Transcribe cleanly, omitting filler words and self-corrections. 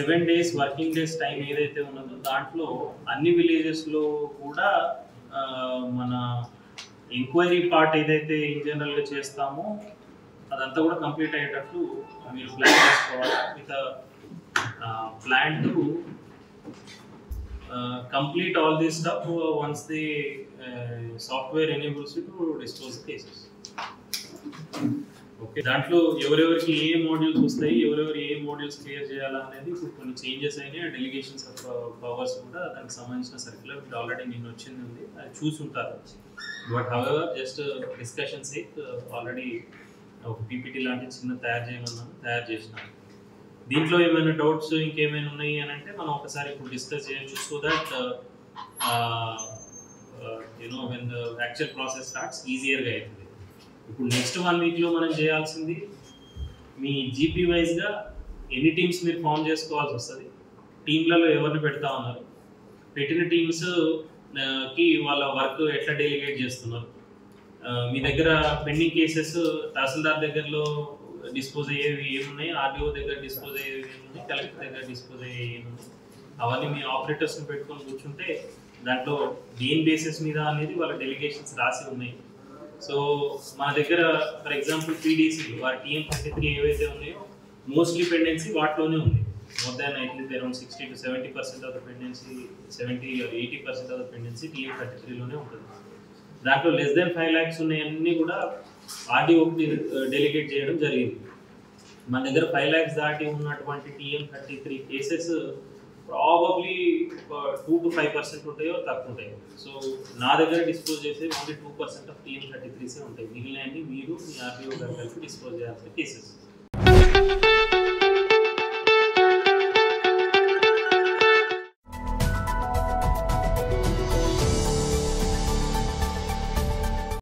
7 days working days time ఏదైతే ఉన్నదో దాంట్లో అన్ని విలేజెస్లో కూడా మన ఎంక్వైరీ పార్ట్ ఏదైతే ఇన్ జనరల్గా చేస్తామో అదంతా కూడా కంప్లీట్ అయ్యేటట్టు మీరు ప్లాన్ చేసుకోవాలి. With plan to complete all this stuff once the software enables to dispose cases. Okay, దాంట్లో ఎవరెవరికి ఏ మోడ్యూల్స్ వస్తాయి, ఎవరెవరు ఏ మోడ్యూల్స్ క్లియర్ చేయాలా అనేది ఇప్పుడు కొన్ని చేంజెస్ అయినాయి. డెలిగేషన్స్ ఆఫ్ పవర్స్ కూడా దానికి సంబంధించిన సర్క్యులర్ మీకు ఆల్రెడీ నిన్న వచ్చింది ఉంది, అది చూసుంటారు. But however just discussion sake already ఒక పీపీటీ లాంటి చిన్న తయారు చేసినాను. దీంట్లో ఏమైనా డౌట్స్ ఇంకేమైనా ఉన్నాయి అని అంటే మనం ఒకసారి ఇప్పుడు డిస్కస్ చేయొచ్చు. So that you know when the actual process starts ఈజియర్గా అవుతుంది. ఇప్పుడు నెక్స్ట్ 1 వీక్లో మనం చేయాల్సింది మీ జీపీ వైజ్గా ఎన్ని టీమ్స్ మీరు ఫామ్ చేసుకోవాల్సి వస్తుంది, టీంలలో ఎవరిని పెడతా ఉన్నారు, పెట్టిన టీమ్స్ కి వాళ్ళ వర్క్ ఎట్లా డెలిగేట్ చేస్తున్నారు, మీ దగ్గర పెండింగ్ కేసెస్ తహసీల్దార్ దగ్గరలో డిస్పోజ్ అయ్యేవి ఏమున్నాయి, ఆర్డీఓ దగ్గర డిస్పోజ్ అయ్యేవి ఏమున్నాయి, కలెక్టర్ దగ్గర డిస్పోజ్ అయ్యేవి ఏమున్నాయి, అవన్నీ మీ ఆపరేటర్స్ని పెట్టుకొని కూర్చుంటే దాంట్లో దేని బేసిస్ మీద అనేది వాళ్ళ డెలిగేషన్స్ రాసి ఉన్నాయి. సో మన దగ్గర ఫర్ ఎగ్జాంపుల్ పీడీసీలు వారి TM33 ఏవైతే ఉన్నాయో మోస్ట్లీ పెండెన్సీ వాటిలోనే ఉంది. More than I think around 60 to 70% of the pendency, 70 or 80% of the pendency TM33లోనే ఉంటుంది. దాంట్లో లెస్ దెన్ 5 lakhs ఉన్నాయన్నీ కూడా ఆర్డీఓకి డెలిగేట్ చేయడం జరిగింది. మన దగ్గర 5 lakhs దాటి ఉన్నటువంటి TM33 కేసెస్ ప్రాబబ్లీ 2 to 5% ఉంటాయో తక్కువ ఉంటాయి. సో నా దగ్గర డిస్పోజ్ చేసే ఓన్లీ 2% ఆఫ్ TM33 ఉంటాయి. మిగిలినవి మీరు మీ ఆర్డీఓ గారు కలిపి డిస్పోజ్ చేయాల్సిన కేసెస్.